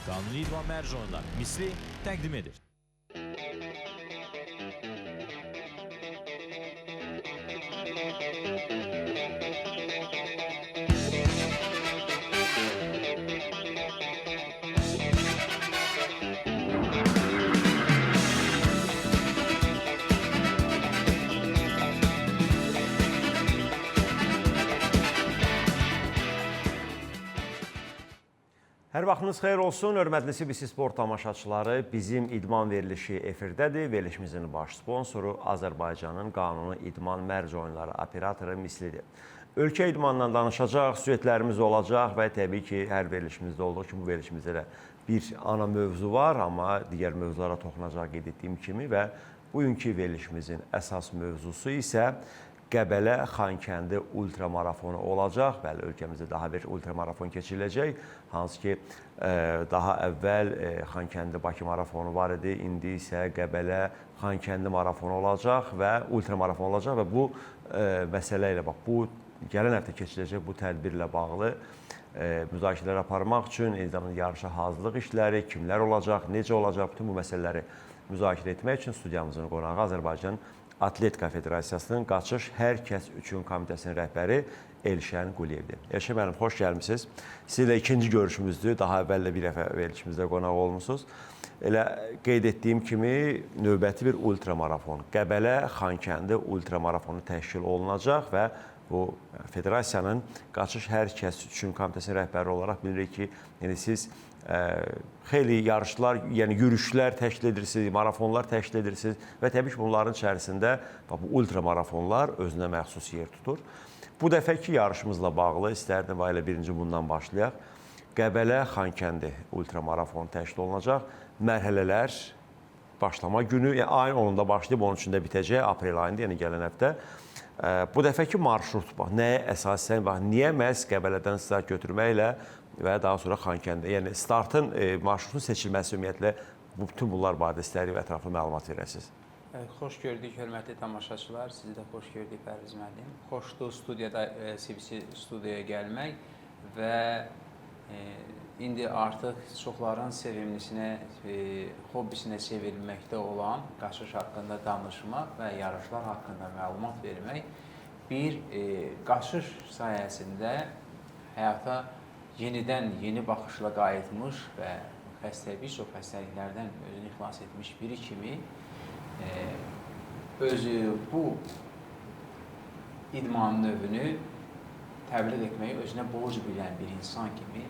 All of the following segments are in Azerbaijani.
Qanuni İdman Mərc misli təqdim edir. Hər vaxtınız xeyir olsun, hörmətli CBC Sport tamaşaçıları. Bizim idman verilişi efirdədir. Verilişimizin baş sponsoru Azərbaycanın qanuni idman mərc oyunları operatoru mislidir. Ölkə idmandan danışacaq, süjetlərimiz olacaq və təbii ki, hər verilişimizdə olduğu kimi bu verilişimizdə də bir ana mövzu var, amma digər mövzulara toxunacaq qeyd etdiyim kimi və bugünkü verilişimizin əsas mövzusu isə Qəbələ-Xankəndi ultramarafonu olacaq. Bəli, ölkəmizdə daha bir ultramarafon keçiriləcək. Hansı ki, daha əvvəl Xankəndi-Bakı marafonu var idi. İndi isə Qəbələ-Xankəndi marafonu olacaq və ultramarafon olacaq və bu məsələ ilə, bu gələn həftə keçiriləcək bu tədbirlə bağlı müzakirələr aparmaq üçün, eyni zamanda yarışa hazırlıq işləri, kimlər olacaq, necə olacaq, bütün bu məsələləri müzakirə etmək üçün studiyamızın qonağı Azərbaycan Atletika Federasiyasının Qaçış Hər Kəs Üçün Komitəsinin rəhbəri Elşən Quliyevdir. Elşən müəllim, xoş gəlmişsiniz. Sizlə ikinci görüşümüzdür. Daha əvvəl də bir dəfə verilişimizdə qonaq olmuşsunuz. Elə qeyd etdiyim kimi növbəti bir ultramarafon, Qəbələ-Xankəndi ultramarafonu təşkil olunacaq və bu federasiyanın Qaçış Hər Kəs Üçün Komitəsinin rəhbəri olaraq bilirik ki, siz xeyli yarışlar, yəni yürüşlər təşkil edirsiniz, marafonlar təşkil edirsiniz və təbii ki, bunların içərisində bu ultramarafonlar özünə məxsus yer tutur. Bu dəfəki yarışımızla bağlı istərdim elə birinci bundan başlayaq. Qəbələ-Xankəndi ultramarafonu təşkil olunacaq. Mərhələlər başlama günü, yəni ayın 10-da başlayıb 13-də bitəcək, aprel ayında, yəni gələn həftə. Bu dəfəki marşrut, nəyə əsasən, niyə məhz Qəbələdən start götürməklə və daha sonra Xankəndi, yəni startın, marşrutun seçilməsi ümumiyyətlə bütün bunlar barədə istəyirik və ətraflı məlumat verəsiniz. Xoş gördük, hörmətli tamaşaçılar. Sizi də xoş gördük, Pərviz müəllim. Xoşdur studiyada, CBC studiyaya gəlmək və indi artıq çoxların sevimlisinə, hobbisinə çevrilməkdə olan qaçış haqqında danışmaq və yarışlar haqqında məlumat vermək bir qaçış sayəsində həyata yenidən, yeni baxışla qayıtmış və bir çox xəstəliklərdən özünü xilas etmiş biri kimi özü bu idman növünü təbliğ etməyi özünə borc bilən bir insan kimi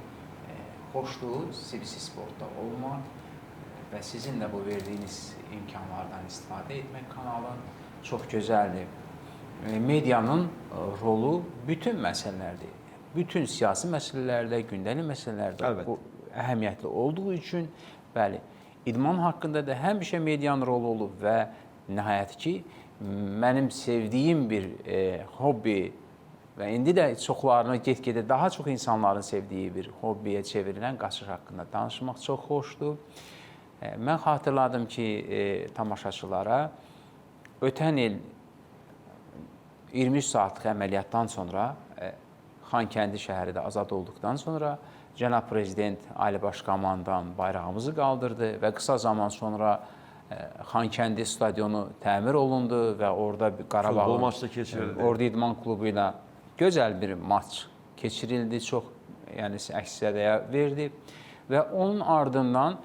xoşdur CBC Sportda olmaq və sizin də bu verdiyiniz imkanlardan istifadə etmək kanalı çox gözəldir. Medianın rolu bütün məsələlərdir. Bütün siyasi məsələlərdə, gündəlik məsələlərdə bu əhəmiyyətli olduğu üçün, bəli, idman haqqında da həmişə medianın rolu olub və nəhayət ki, mənim sevdiyim bir hobbi və indi də çoxlarını get-gedə daha çox insanların sevdiyi bir hobbiyə çevrilən qaçış haqqında danışmaq çox xoşdur. Mən xatırladım ki, tamaşaçılara ötən il 23 saatlıq əməliyyatdan sonra Xankəndi şəhəri də azad olduqdan sonra Cənab Prezident Ali Baş Komandan bayrağımızı qaldırdı və qısa zaman sonra Xankəndi stadionu təmir olundu və orada Qarabağın Ordu İdman Klubu ilə gözəl bir maç keçirildi, çox əks-sədiyə verdi və onun ardından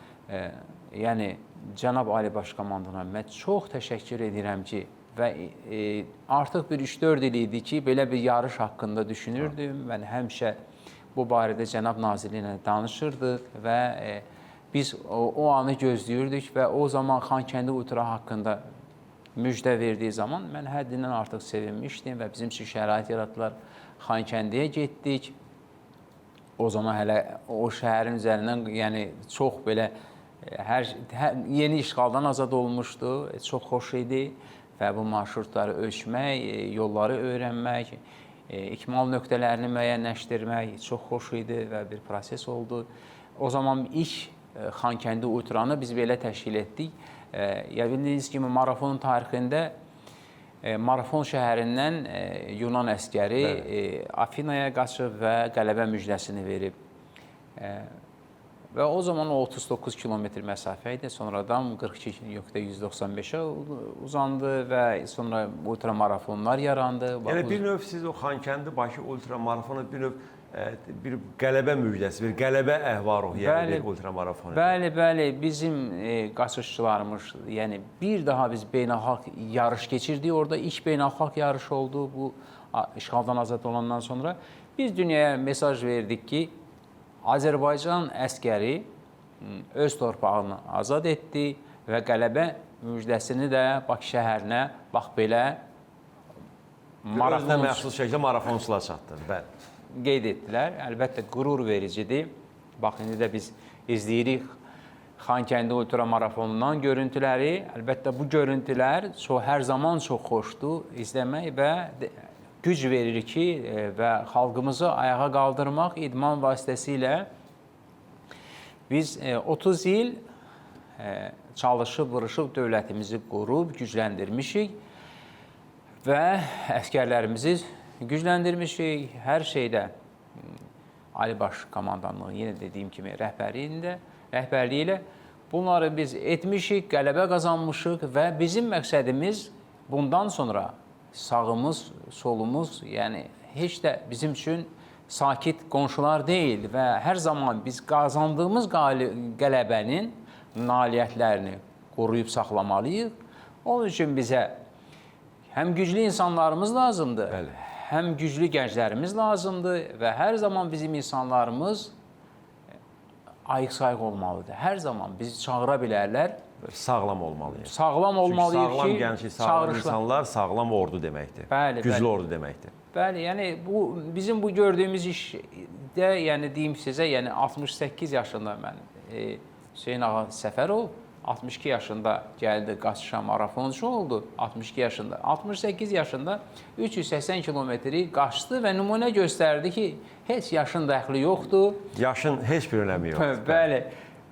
Cənab Ali Baş Komandana mən çox təşəkkür edirəm ki, və artıq bir 3-4 il idi ki, belə bir yarış haqqında düşünürdüm. Mən həmişə bu barədə Cənab Nazirli ilə danışırdıq və biz o anı gözləyirdik və o zaman Xankəndi ultra haqqında müjdə verdiyi zaman mən həddindən artıq sevinmişdim və bizim üçün şərait yaratdılar. Xankəndiyə getdik. O zaman hələ o şəhərin üzərindən çox belə yeni işğaldan azad olmuşdu, çox xoş idi. Və bu marşrutları ölçmək, yolları öyrənmək, ikmal nöqtələrini müəyyənləşdirmək çox xoş idi və bir proses oldu. O zaman ilk Xankəndi ultranı biz belə təşkil etdik. Bildiyiniz kimi marafonun tarixində Marafon şəhərindən Yunan əskəri Afinaya qaçıb və qələbə müjdəsini verib. Və o zaman o 39 kilometr məsafə idi. Sonradan 42.195-ə uzandı və sonra ultramarafonlar yarandı. Yəni bir növ siz o Xankəndi-Bakı ultramarafonu bir növ bir qələbə müjdəsi, bir qələbə əhval-ruhiyyəli bir ultramarafon idi. Bəli, bəli. Bizim qaçışçılarımız, yəni bir daha biz beynəlxalq yarış keçirdik. Orada ilk beynəlxalq yarış oldu bu işğaldan azad olandan sonra. Biz dünyaya mesaj verdik ki, Azərbaycan əskəri öz torpağını azad etdi və qələbə müjdəsini də Bakı şəhərinə bax belə Özünə məxsus şəkildə marafonçular çatdırdı. Bəli. Qeyd etdilər. Əlbəttə qürur vericidir. Bax indi də biz izləyirik Xankəndi ultramarafonundan görüntüləri. Əlbəttə bu görüntülər hər zaman çox xoşdur izləmək və güc verir ki, və xalqımızı ayağa qaldırmaq idman vasitəsilə biz 30 il çalışıb, vuruşub dövlətimizi qurub, gücləndirmişik və əskərlərimizi gücləndirmişik. Hər şeydə Ali Baş Komandanlığı, yenə dediyim kimi, rəhbərliyi ilə bunları biz etmişik, qələbə qazanmışıq və bizim məqsədimiz bundan sonra sağımız, solumuz, yəni heç də bizim üçün sakit qonşular deyil və hər zaman biz qazandığımız qələbənin nailiyyətlərini qoruyub saxlamalıyıq. Onun üçün bizə həm güclü insanlarımız lazımdır, Bəli. həm güclü gənclərimiz lazımdır və hər zaman bizim insanlarımız ayıq-sayıq olmalıdır. Hər zaman bizi çağıra bilərlər. Sağlam olmalıyıq. Sağlam olmalıyıq ki, sağlam gənclik, sağlam insanlar sağlam ordu deməkdir. Bəli, güclü bəli. ordu deməkdir. Bəli, yəni bizim bu gördüyümüz işdə, yəni deyim sizə, yəni 68 yaşında mən Hüseyn ağa Səfərov 62 yaşında gəldi, qaçışa marafonçu oldu. 62 yaşında, 68 yaşında 380 kilometri qaçdı və nümunə göstərdi ki, heç yaşın dəxli yoxdur. Yaşın heç bir önəmi yoxdur. Bəli.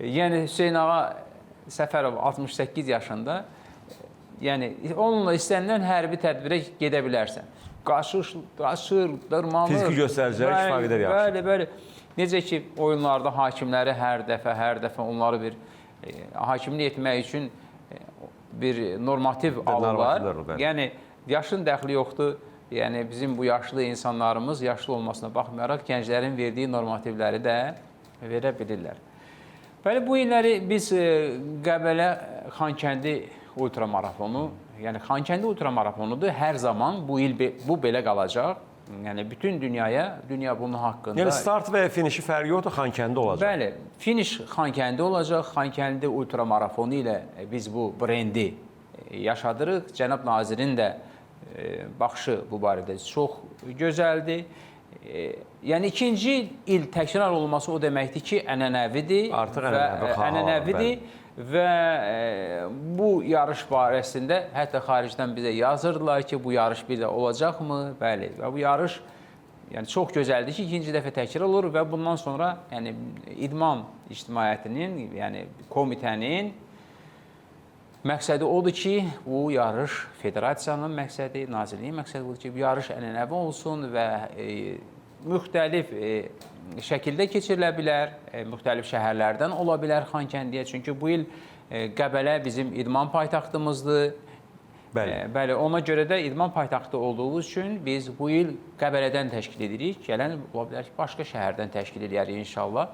Yəni Hüseyn ağa Səfərov 68 yaşında, yəni onunla istənilən hərbi tədbirə gedə bilərsən. Qaçır, dırmanır. Fiziki göstəricilər kifayət qədər yaxşı. Bəli, bəli. Necə ki, oyunlarda hakimləri hər dəfə onları bir hakimlik etmək üçün bir normativ alırlar. Yəni, yaşın dəxli yoxdur. Yəni, bizim bu yaşlı insanlarımız yaşlı olmasına baxmayaraq gənclərin verdiyi normativləri də verə bilirlər. Bəli, bu illəri biz Qəbələ Xankəndi ultramarafonu, yəni Xankəndi ultramarafonudur, hər zaman bu il bu belə qalacaq. Yəni bütün dünyaya, dünya bunun haqqında... Yəni start və finişi fərqi yoxdur, Xankəndi olacaq. Bəli, finiş Xankəndi olacaq. Xankəndi ultramarafonu ilə biz bu brendi yaşadırıq. Cənab nazirin də baxışı bu barədə çox gözəldir. Yəni ikinci il təkrar olması o deməkdir ki, ənənəvidir. Artıq ənənəvidir. Və bu yarış barəsində hətta xaricdən bizə yazırdılar ki, bu yarış bir də olacaqmı? Bəli, və bu yarış çox gözəldir ki, ikinci dəfə təkrar olur və bundan sonra idman ictimaiyyətinin, yəni komitənin məqsədi odur ki, bu yarış federasiyanın məqsədi, nazirliyin məqsədi odur ki, bu yarış ənənəvi olsun və müxtəlif şəkildə keçirilə bilər, müxtəlif şəhərlərdən ola bilər Xankəndiyə. Çünki bu il Qəbələ bizim idman paytaxtımızdır. Bəli, ona görə də idman paytaxtı olduğumuz üçün biz bu il Qəbələdən təşkil edirik. Gələn ola bilər ki, başqa şəhərdən təşkil edərik inşallah.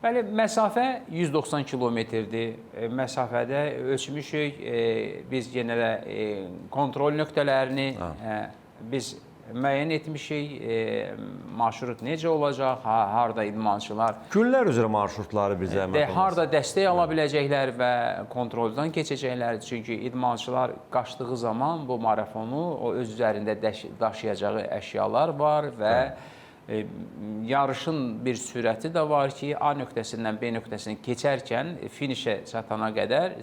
Bəli, məsafə 190 kilometrdir. Məsafədə ölçmüşük. Biz yenə də kontrol nöqtələrini biz müəyyən etmişik, marşrut necə olacaq, harada idmançılar... Günlər üzrə marşrutları bizə əmət olmasın. Harada dəstək ala biləcəklər və kontroldan keçəcəklər. Çünki idmançılar qaçdığı zaman bu marafonu o öz üzərində daşıyacağı əşyalar var və yarışın bir sürəti də var ki, A nöqtəsindən B nöqtəsini keçərkən finişə çatana qədər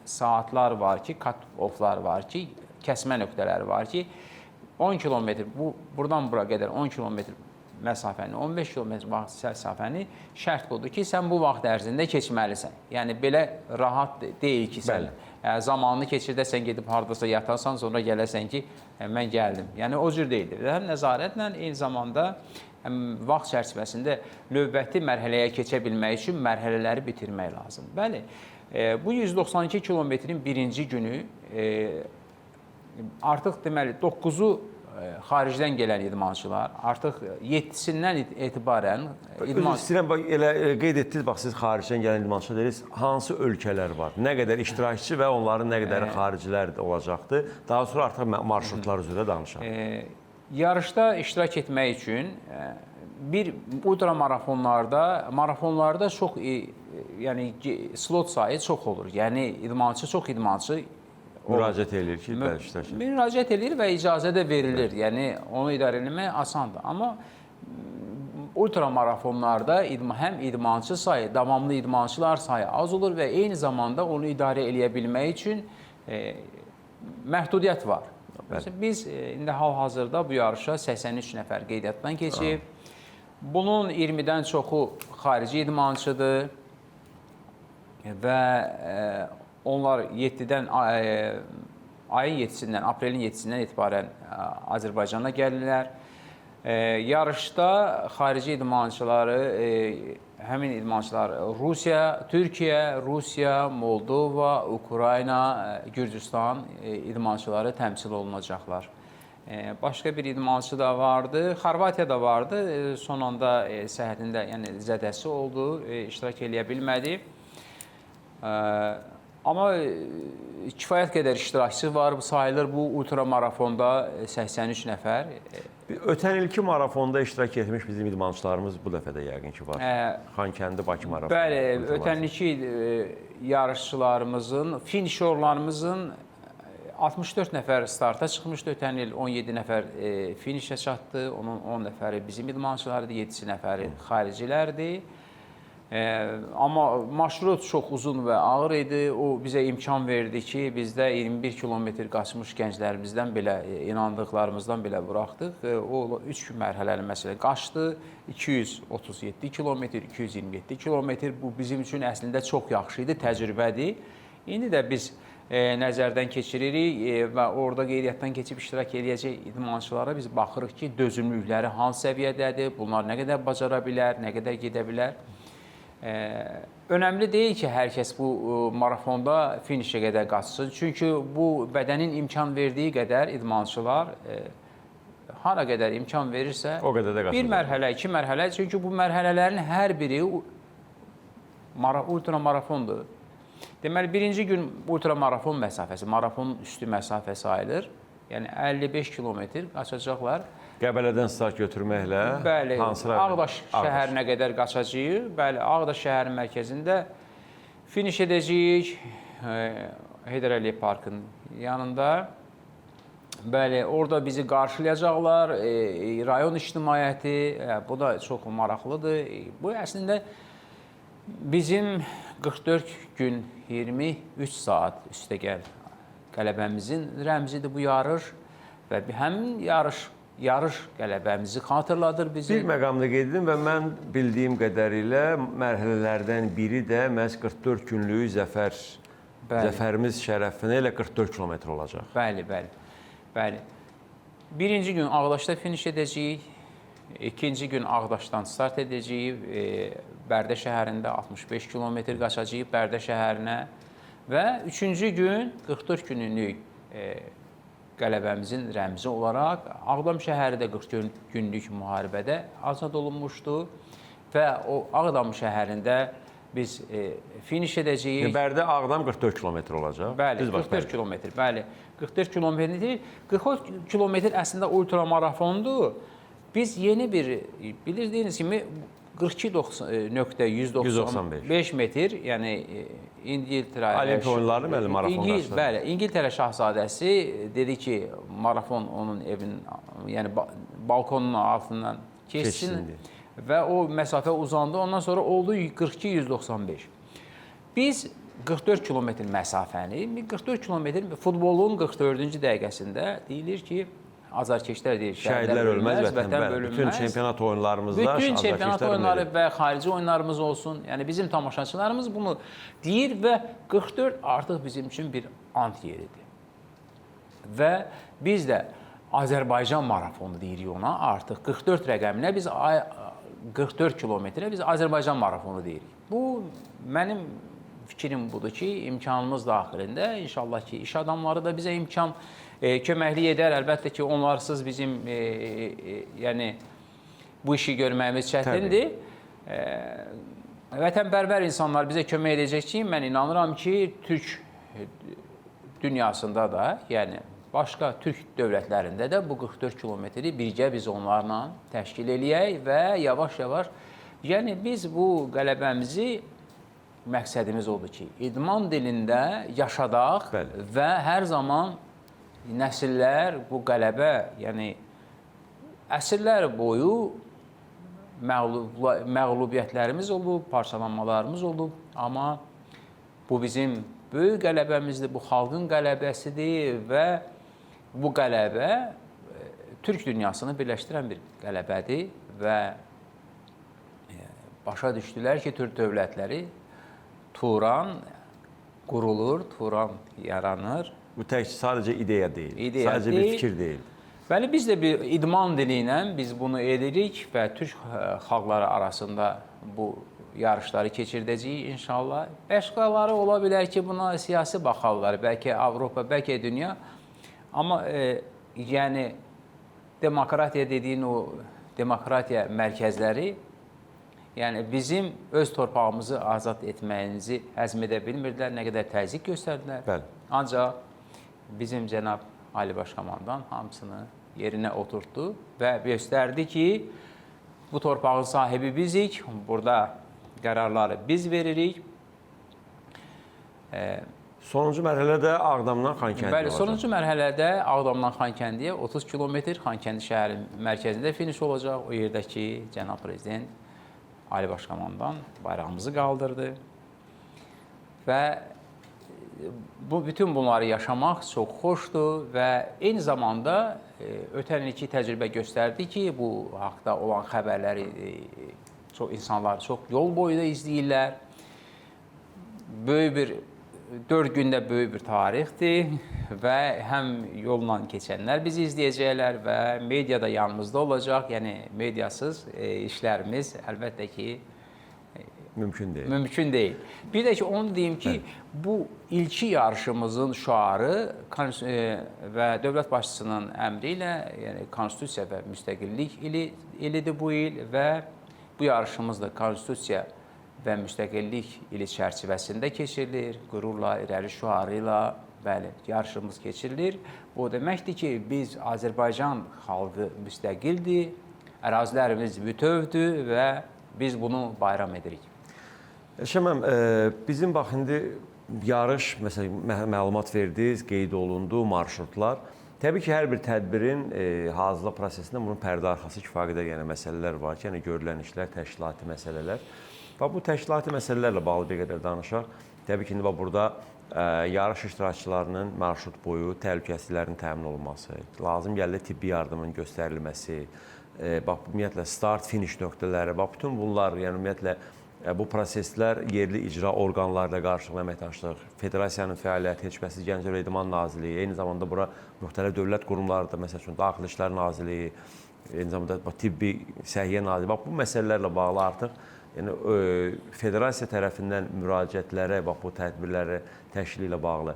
saatlar var ki, cut-offlar var ki, kəsmə nöqtələri var ki, 10 kilometr, buradan bura qədər 10 kilometr məsafəni, 15 kilometr məsafəni şərt budur ki, sən bu vaxt ərzində keçməlisən. Yəni, belə rahat deyil ki, sən zamanını keçirdə sən gedib haradasa yatasan, sonra gələsən ki, mən gəldim. Yəni, o cür deyildir. Həm nəzarətlə, eyni zamanda vaxt çərçivəsində növbəti mərhələyə keçə bilmək üçün mərhələləri bitirmək lazımdır. Bəli, bu 192 kilometrin birinci günü artıq deməli 9-u xaricdən gələn idmançılar, artıq 7-sindən etibarən İstəyirəm, elə qeyd etdiniz, bax, siz xaricdən gələn idmançılar deyirsiniz, hansı ölkələr var, nə qədər iştirakçı və onların nə qədər xaricilər olacaqdır. Daha sonra artıq marşrutlar üzrə danışaq. Yarışda iştirak etmək üçün bir marafonlarda çox, yəni slot sayı çox olur. Yəni çox idmançı müraciət edir ki, iştirak edir. Müraciət edir və icazə də verilir. Yəni onu idarə etmək asandır. Amma ultramarafonlarda həm idmançı sayı, davamlı idmançılar sayı az olur və eyni zamanda onu idarə eləyə bilmək üçün məhdudiyyət var. Biz indi hal-hazırda bu yarışa 83 nəfər qeydiyyatdan keçib. Bunun 20-dən çoxu xarici idmançıdır və onlar ayın 7-sindən, aprelin 7-sindən etibarən Azərbaycana gəlirlər. Yarışda xarici idmançıları, həmin idmançılar Türkiyə, Moldova, Ukrayna, Gürcüstan idmançıları təmsil olunacaqlar. Başqa bir idmançı da vardı, Xorvatiya da vardı. Son anda səhhətində zədəsi oldu, iştirak eləyə bilmədi. Amma kifayət qədər iştirakçı var, sayılır bu ultramarafonda 83 nəfər. Ötən ilki marafonda iştirak etmiş bizim idmançılarımız bu dəfə də yəqin ki var. Xankəndi, Bakı marafonu. Bəli, ötən ilki yarışçılarımızın, finişorlarımızın 64 nəfər starta çıxmışdı. Ötən il 17 nəfər finişə çatdı. Onun 10 nəfəri bizim idmançılardır, 7 nəfəri xaricilərdir. Amma marşrut çox uzun və ağır idi. O bizə imkan verdi ki, bizdə 21 kilometr qaçmış gənclərimizdən belə, inandıqlarımızdan belə buraxdıq. O 3 gün mərhələli məsələ qaçdı. 237 kilometr, 227 kilometr. Bu bizim üçün əslində çox yaxşı idi, təcrübədir. İndi də biz nəzərdən keçiririk və orada qeydiyyatdan keçib iştirak edəcək idmançılara biz baxırıq ki, dözümlülükləri hansı səviyyədədir, bunlar nə qədər bacara bilər, nə qədər gedə bilər. Önəmli deyil ki, hər kəs bu marafonda finişə qədər qaçsın. Çünki bu bədənin imkan verdiyi qədər idmançılar hara qədər imkan verirsə, o qədər də qaçsın. Bir mərhələ, 2 mərhələ. Çünki bu mərhələlərin hər biri ultramarafondur. Deməli, birinci gün ultramarafon məsafəsi, marafonun üstü məsafə sayılır. Yəni 55 kilometr qaçacaqlar. Qəbələdən start götürməklə Ağdaş şəhərinə qədər qaçacağıq. Bəli, Ağdaş şəhərin mərkəzində finiş edəcəyik. Heydər Əliyev Parkının yanında. Bəli, orada bizi qarşılayacaqlar. Rayon ictimaiyyəti, bu da çox maraqlıdır. Bu əslində bizim 44 gün 23 saat üstəgəl qələbəmizin rəmzidir bu yarış və həmin yarış qələbəmizi xatırladır bizi. Bir məqamda qeyd edim və mən bildiyim qədərilə mərhələlərdən biri də məhz 44 günlük zəfərimiz şərəfinə elə 44 kilometr olacaq. Bəli. Birinci gün Ağdaşda finiş edəcəyik, ikinci gün Ağdaşdan start edəcəyik, Bərdə şəhərində 65 kilometr qaçacağıq Bərdə şəhərinə və üçüncü gün 44 günlük qələbəmizin rəmzi olaraq Ağdam şəhəri də 40 günlük müharibədə azad olunmuşdu və o Ağdam şəhərində biz finiş edəcəyik. Bərdə Ağdam 44 kilometr olacaq. Bəli, 44 kilometr. Bəli, 44 kilometr deyil. 44 kilometr əslində ultramarafondur. Biz yeni bir, bilirdiyiniz kimi 42.195 metr, yəni İngiltərə Olimpiya oyunları mənim marafondaşdır. Bəli, İngiltərə şahzadəsi dedi ki, marafon onun evinin, yəni balkonunun altından keçsin və o məsafə uzandı. Ondan sonra oldu 42.195. Biz 44 kilometr məsafəni, 44 kilometr futbolun 44-cü dəqiqəsində deyilir ki, azarkeşlər deyir, şəhidlər ölməz, vətən bölünməz. Bütün çempionat oyunlarımızda bütün çempionat oyunları və xarici oyunlarımız olsun. Yəni bizim tamaşaçılarımız bunu deyir və 44 artıq bizim üçün bir ant yeridir. Və biz də Azərbaycan marafonu deyirik ona. Artıq 44 rəqəminə biz 44 kilometrə biz Azərbaycan marafonu deyirik. Bu mənim fikrim budur ki, imkanımız daxilində inşallah ki, iş adamları da bizə imkan köməklik edər. Əlbəttə ki, onlarsız bizim yəni bu işi görməyimiz çətindir. Vətənpərvər insanlar bizə kömək edəcək ki, mən inanıram ki, Türk dünyasında da, yəni başqa Türk dövlətlərində də bu 44 kilometri birgə biz onlarla təşkil eləyək və yavaş-yavaş, yəni biz bu qələbəmizi, məqsədimiz odur ki, idman dilində yaşadaq və hər zaman nəsillər bu qələbə, yəni əsrlər boyu məğlubiyyətlərimiz olub, parçalanmalarımız olub, amma bu bizim böyük qələbəmizdir, bu xalqın qələbəsidir və bu qələbə Türk dünyasını birləşdirən bir qələbədir və başa düşdülər ki, Türk dövlətləri Turan qurulur, Turan yaranır. Bu tək sadəcə ideya deyil, sadəcə bir fikir deyil. Bəli, biz də bir idman dili ilə biz bunu edirik və Türk xalqları arasında bu yarışları keçirdəcəyik inşallah. Başqaları ola bilər ki, buna siyasi baxarlar, bəlkə Avropa, bəlkə dünya. Amma yəni demokratiya dediyin o demokratiya mərkəzləri, yəni bizim öz torpağımızı azad etməyimizi həzm edə bilmirdilər, nə qədər təzyiq göstərdilər. Bəli. Ancaq bizim cənab Ali Başkomandan hamısını yerinə oturtdu və göstərdi ki, bu torpağın sahibi bizik, burada qərarları biz veririk. Sonuncu mərhələdə Ağdamdan Xankəndi olacaq. Bəli, sonuncu mərhələdə Ağdamdan Xankəndiyə 30 kilometr Xankəndi şəhərin mərkəzində finiş olacaq. O yerdə ki, cənab prezident Ali Başkomandan bayrağımızı qaldırdı və bütün bunları yaşamaq çox xoşdur və eyni zamanda ötən ilki təcrübə göstərdi ki, bu haqda olan xəbərləri insanlar çox yol boyu da izləyirlər. Böyük bir 4 gündə böyük bir tarixdir və həm yolla keçənlər bizi izləyəcəklər və media da yanımızda olacaq. Yəni mediasız işlərimiz əlbəttə ki mümkün deyil. Mümkün deyil. Bir də ki, onu deyim ki, bu ilki yarışımızın şüarı və dövlət başçısının əmri ilə, yəni Konstitusiya və Müstəqillik ilidir bu il və bu yarışımız da Konstitusiya və Müstəqillik ili çərçivəsində keçirilir. Qürurla, irəli şüarı ilə, bəli, yarışımız keçirilir. Bu deməkdir ki, biz Azərbaycan xalqı müstəqildir, ərazilərimiz bütövdür və biz bunu bayram edirik. Şəməm, bizim bax, indi yarış, məsələn, məlumat verdiniz, qeyd olundu, marşrutlar. Təbii ki, hər bir tədbirin hazırlıq prosesində bunun pərdə arxası kifayət qədər yəni məsələlər var ki, yəni görülən işlər, təşkilati məsələlər. Və bu təşkilati məsələlərlə bağlı bir qədər danışaq. Təbii ki, indi burada yarış iştirakçılarının marşrut boyu təhlükəsizliklərinin təmin olunması, lazım gəldi tibbi yardımın göstərilməsi, ümumiyyətlə start-finish nöqtələri, bütün bunlar, yəni ümumiyyətlə bu proseslər yerli icra orqanlarla qarşılıqlı əməkdaşlıq, Federasiyanın fəaliyyəti, heç şübhəsiz Gənclər və İdman Nazirliyi, eyni zamanda bura müxtəlif dövlət qurumları da, məsəl üçün Daxili İşlər Nazirliyi, eyni zamanda Tibbi Səhiyyə Nazirliyi, bu məsələlərlə bağlı artıq Federasiya tərəfindən müraciətlərə, bu tədbirləri təşkili ilə bağlı.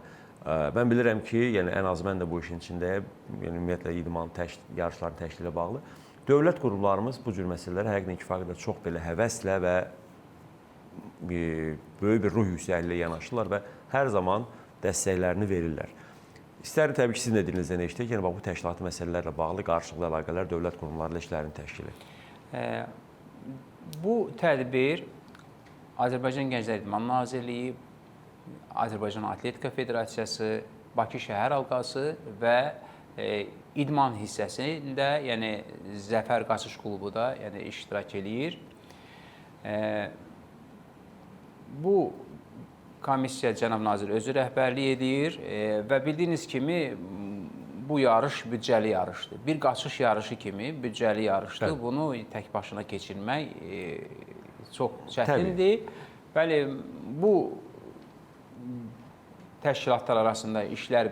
Mən bilirəm ki, ən az mən də bu işin içindəyəm, ümumiyyətlə idman yarışlarının təşkili ilə bağlı. Dövlət qurumlarımız bu cür məsələləri həqiqətən kifayət qədər çox belə həvəslə və böyük bir ruh yüksəkliyi ilə yanaşırlar və hər zaman dəstəklərini verirlər. İstər təbii ki, sizin də dilinizdən eşitdik, yəni bu təşkilati məsələlərlə bağlı qarşılıqlı əlaqələr dövlət qurumlarıyla işlərini təşkil edir. Bu tədbir Azərbaycan Gənclər İdman Nazirliyi, Azərbaycan Atletika Federasiyası, Bakı Şəhər Halqası və idman hissəsində, yəni Zəfər Qaçış Klubu da iştirak edir. Bu komissiya cənab nazir özü rəhbərlik edir və bildiyiniz kimi bu yarış büdcəli yarışdır. Bir qaçış yarışı kimi büdcəli yarışdır. Bunu tək başına keçirmək çox çətindir. Bəli, bu təşkilatlar arasında işlər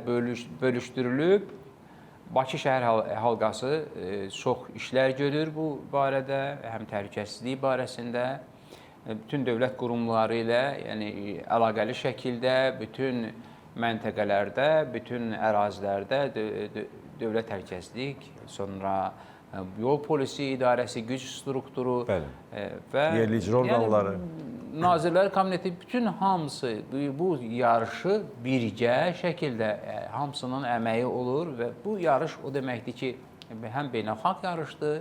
bölüşdürülüb Bakı şəhər halqası çox işlər görür bu barədə, həm təhlükəsizlik barəsində, bütün dövlət qurumları ilə, yəni əlaqəli şəkildə bütün məntəqələrdə, bütün ərazilərdə dövlət təhlükəsizlik, sonra yol polisi idarəsi, güc strukturu və yerli icra orqanları, Nazirlər Kabineti, bütün hamısı bu yarışı birgə şəkildə hamısının əməyi olur və bu yarış o deməkdir ki, həm beynəlxalq yarışdır,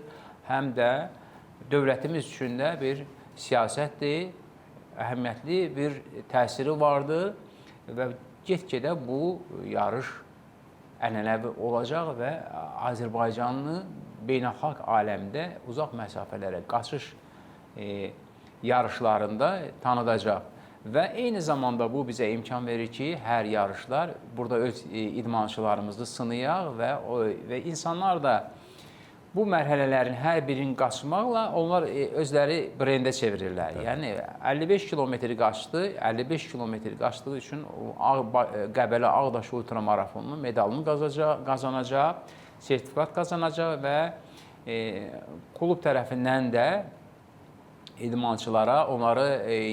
həm də dövlətimiz üçün də bir siyasətdir, əhəmiyyətli bir təsiri vardır və get-gedə bu yarış ənənəvi olacaq və Azərbaycanlı beynəlxalq aləmdə uzaq məsafələrə qaçış yarışlarında tanıdacaq. Və eyni zamanda bu bizə imkan verir ki, hər yarışlar burada öz idmançılarımızı sınayaq və insanlar da bu mərhələlərin hər birini qaçmaqla onlar özləri brendə çevirirlər. Yəni 55 kilometri qaçdı, 55 kilometri qaçdığı üçün Qəbələ Ağdaş ultramarafonunun medalını qazanacaq, sertifikat qazanacaq və klub tərəfindən də idmançılara onları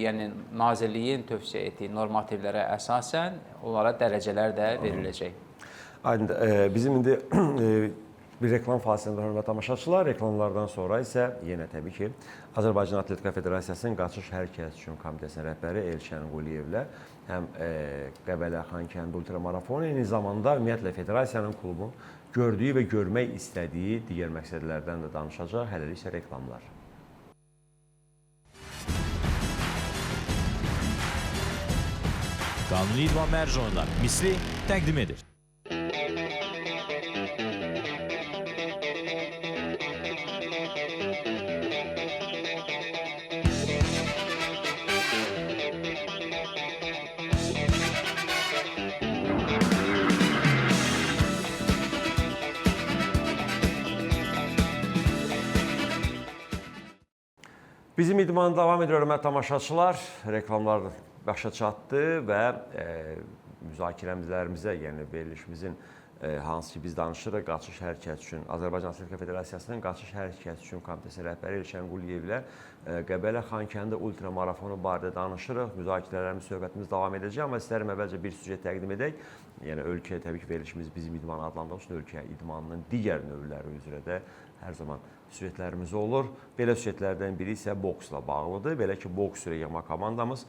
yəni Nazirliyin tövsiyə etdiyi normativlərə əsasən onlara dərəcələr də veriləcək. Aydındır. Bizim indi bir reklam fasiləsində hörmətli tamaşaçılar, reklamlardan sonra isə yenə təbii ki, Azərbaycan Atletika Federasiyasının Qaçış Hərəkət üçün Komitəsinin rəhbəri Elşən Quliyevlə həm Qəbələ Xankəndi ultramarafonu, eyni zamanda ümumiyyətlə federasiyanın klubun gördüyü və görmək istədiyi digər məqsədlərdən də danışacaq. Hələlik isə reklamlar. Qanuni İdman Mərc oyunları misli təqdim edir. Bizim idman davam edir, hörmətli tamaşaçılar. Reklamlar başa çatdı və müzakirələrimizə, yəni verilişimizin hansı ki biz danışırıq Qaçış Hərəkət üçün, Azərbaycan Atletika Federasiyasının Qaçış Hərəkət üçün Komitəsinin rəhbəri Elşən Quliyevlə Qəbələ Xankəndi ultramarafonu barədə danışırıq. Müzakirələrimiz, söhbətimiz davam edəcək, amma istəyirəm əvvəlcə bir süjet təqdim edək. Yəni ölkəyə təbii ki verilişimiz bizim idman adlandırılmış ölkə idmanının digər növləri üzrə də hər zaman süjetlərimiz olur. Belə süjetlərdən biri isə boksla bağlıdır. Belə ki, boks üzrə yığma komandamız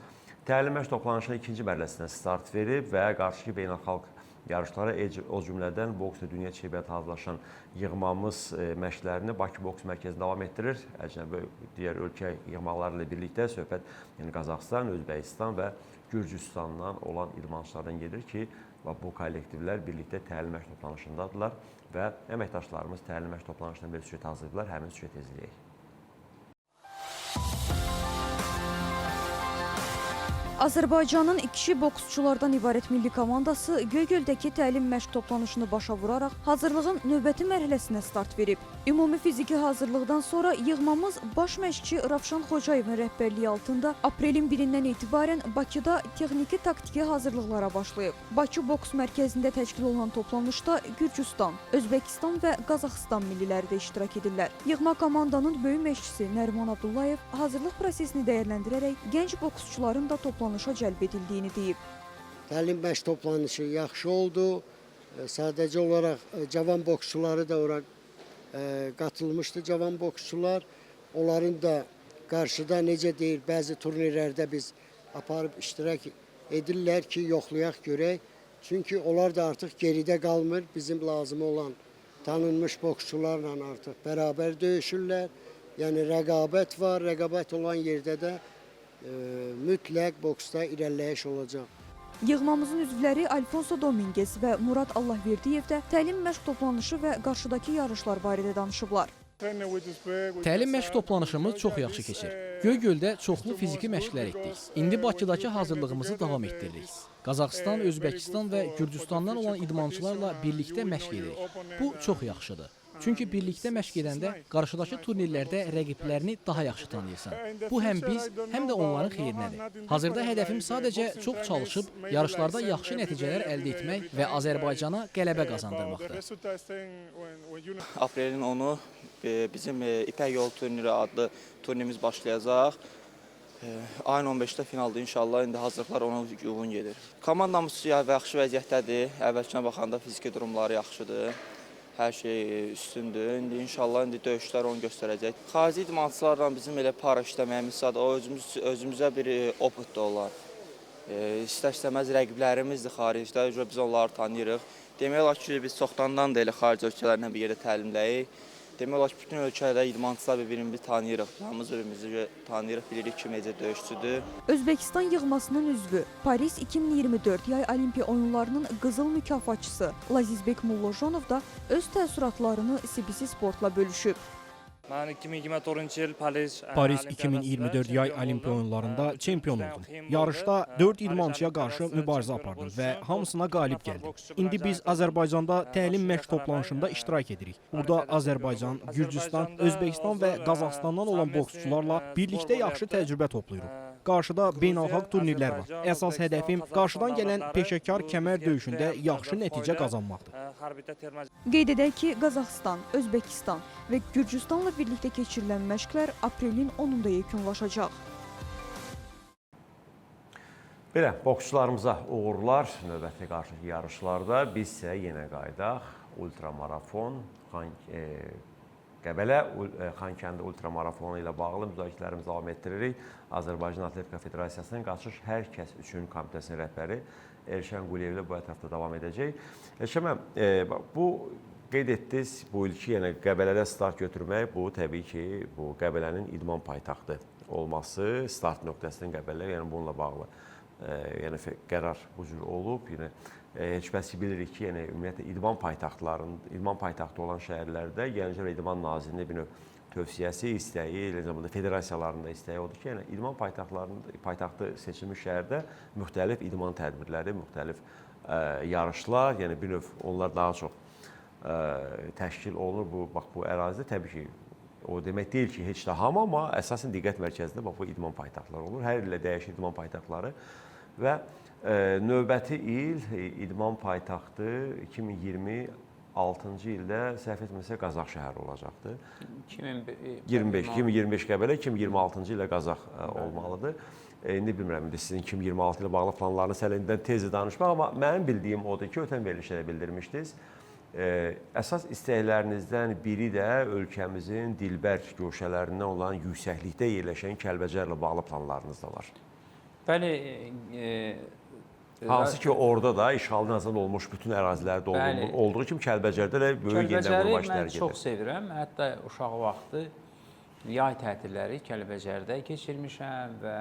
təlim məşq toplanışının ikinci mərhələsinə start verib və qarşıki beynəlxalq yarışlara, o cümlədən boksda dünya çempionatı hazırlaşan yığmamız məşqlərini Bakı Boks Mərkəzində davam etdirir. Əcnəbi digər ölkə yığmaları ilə birlikdə söhbət Qazaxıstan, Özbəkistan və Gürcüstandan olan idmançılardan gedir ki, bu kollektivlər birlikdə təlim məşq toplanışındadırlar və əməkdaşlarımız təlim məşq toplanışından bir süjet hazırlayırlar. Həmin süjet izləyək. Azərbaycanın kişi boksçulardan ibarət milli komandası Göygöldəki təlim məşq toplanışını başa vuraraq hazırlığın növbəti mərhələsinə start verib. Ümumi fiziki hazırlıqdan sonra yığmamız baş məşqçi Ravşan Xocayevin rəhbərliyi altında aprelin 1-dən etibarən Bakıda texniki-taktiki hazırlıqlara başlayıb. Bakı Boks Mərkəzində təşkil olunan toplanışda Gürcüstan, Özbəkistan və Qazaxıstan milliləri də iştirak edirlər. Yığma komandanın böyük məşqçisi Nəriman Abdullayev hazırlıq prosesini dəyərləndirərək gənc boksçuların da toplanışa cəlb edildiyini deyib. Təlim məşq toplanışı yaxşı oldu. Sadəcə olaraq cavan boksçuları da ora qatılmışdı. Cavan boksçular, onların da qarşıda necə deyir, bəzi turnirlərdə biz aparıb iştirak edirlər ki, yoxlayaq görək. Çünki onlar da artıq geridə qalmır. Bizim lazım olan tanınmış boksçularla artıq bərabər döyüşürlər. Yəni rəqabət var. Rəqabət olan yerdə də mütləq boksda irəliləyiş olacaq. Yığmamızın üzvləri Alfonso Dominguez və Murad Allahverdiyev də təlim məşq toplanışı və qarşıdakı yarışlar barədə danışıblar. Təlim məşq toplanışımız çox yaxşı keçir. Göygöldə çoxlu fiziki məşqlər etdik. İndi Bakıdakı hazırlığımızı davam etdiririk. Qazaxıstan, Özbəkistan və Gürcüstandan olan idmançılarla birlikdə məşq edirik. Bu çox yaxşıdır. Çünki birlikdə məşq edəndə qarşıdakı turnirlərdə rəqiblərini daha yaxşı tanıyırsan. Bu həm biz, həm də onların xeyrinədir. Hazırda hədəfim sadəcə çox çalışıb yarışlarda yaxşı nəticələr əldə etmək və Azərbaycana qələbə qazandırmaqdır. Aprelin 10-u bizim İpək Yol turniri adlı turnirimiz başlayacaq. Ayın 15-də finaldır inşallah. İndi hazırlıqlar ona uyğun gedir. Komandamız yaxşı vəziyyətdədir. Əvvəlkinə baxanda fiziki durumları yaxşıdır. Hər şey üstündür. İndi inşallah döyüşlər onu göstərəcək. Xarici idmançılarla bizim elə para işləməyimiz sadə o özümüzə bir oput da olar. İstər-istəməz rəqiblərimizdir xaricdə, biz onları tanıyırıq. Demək olar ki, biz çoxdandan da elə xarici ölkələrlə bir yerdə təlimləyik. Demək olar ki, bütün ölkələrdə idmançılar bir-birimizi tanıyırıq. Hamımız bir-birimizi tanıyırıq, bilirik ki, necə döyüşçüdür. Özbəkistan yığmasının üzvü, Paris 2024 yay Olimpiya oyunlarının qızıl mükafatçısı Lazizbek Mullojonov da öz təəssüratlarını CBC Sportla bölüşüb. Mən 2024-cü il Paris 2024 yay Olimpiya oyunlarında çempion oldum. Yarışda 4 idmançıya qarşı mübarizə apardım və hamısına qalib gəldim. İndi biz Azərbaycanda təlim məşq toplanışında iştirak edirik. Burada Azərbaycan, Gürcüstan, Özbəkistan və Qazaxıstandan olan boksçularla birlikdə yaxşı təcrübə toplayırıq. Qarşıda beynəlxalq turnirlər var. Əsas hədəfim qarşıdan gələn peşəkar kəmər döyüşündə yaxşı nəticə qazanmaqdır. Qeyd edək ki, Qazaxıstan, Özbəkistan və Gürcüstanla birlikdə keçirilən məşqlər aprelin 10-unda yekunlaşacaq. Belə, boksçularımıza uğurlar növbəti qarşı yarışlarda. Biz isə yenə qaydaq ultramarafon, Qəbələ Xankəndi ultramarafonu ilə bağlı müzakirələrimizi davam etdiririk. Azərbaycan Atletika Federasiyasının Qaçış Hər Kəs üçün komitəsinin rəhbəri Elşən Quliyevlə bu ətrafda davam edəcək. Elşən müəllim, bu qeyd etdiniz, bu ilki yəni Qəbələdə start götürmək, bu təbii ki, bu Qəbələnin idman paytaxtı olması, start nöqtəsinin Qəbələ, yəni bununla bağlı yəni qərar bu cür olub. Yəni heç bəs bilirik ki, yəni ümumiyyətlə idman paytaxtı olan şəhərlərdə Gənclər və İdman Nazirliyinin bir növ tövsiyəsi, istəyi, eyni zamanda federasiyaların da istəyi odur ki, yəni idman paytaxtı seçilmiş şəhərdə müxtəlif idman tədbirləri, müxtəlif yarışlar, yəni bir növ onlar daha çox təşkil olunur. Bu ərazidə təbii ki, o demək deyil ki, heç də hamı, amma əsasən diqqət mərkəzində bu idman paytaxtları olur. Hər illə dəyişir idman paytaxtları və növbəti il idman paytaxtı 2026-cı ildə səhv etmirəmsə Qazax şəhəri olacaqdır. 2025 Qəbələ, 2026-cı ildə Qazax olmalıdır. İndi bilmirəm, sizin 2026 ilə bağlı planlarınız hələ indidən tezi danışmaq, amma mənim bildiyim odur ki, ötən verilişdə də bildirmişdiniz. Əsas istəklərinizdən biri də ölkəmizin dilbər güşələrindən olan yüksəklikdə yerləşən Kəlbəcərlə bağlı planlarınız da var. Bəli, hansı ki, orada da işğaldan azad olmuş bütün ərazilərdə olduğu kimi Kəlbəcərdə də böyük yenidən qurma işləri gedir. Mən çox sevirəm. Hətta uşaq vaxtı yay tətilləri Kəlbəcərdə keçirmişəm və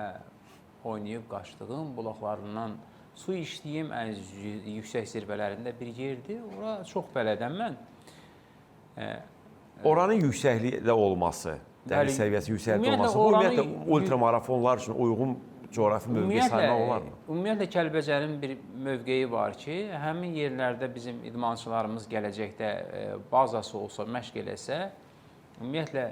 oynayıb qaçdığım bulaqlarından su içdiyim ən yüksək zirvələrində bir yerdir. Ora çox bələdəm mən. Oranın yüksəklikdə olması, dəniz səviyyəsi yüksəklikdə olması, bu ümumiyyətlə ultramarafonlar üçün uyğun coğrafi mövqe saymaq olarmı? Ümumiyyətlə Kəlbəcərin bir mövqeyi var ki, həmin yerlərdə bizim idmançılarımız gələcəkdə bazası olsa, məşq eləsə, ümumiyyətlə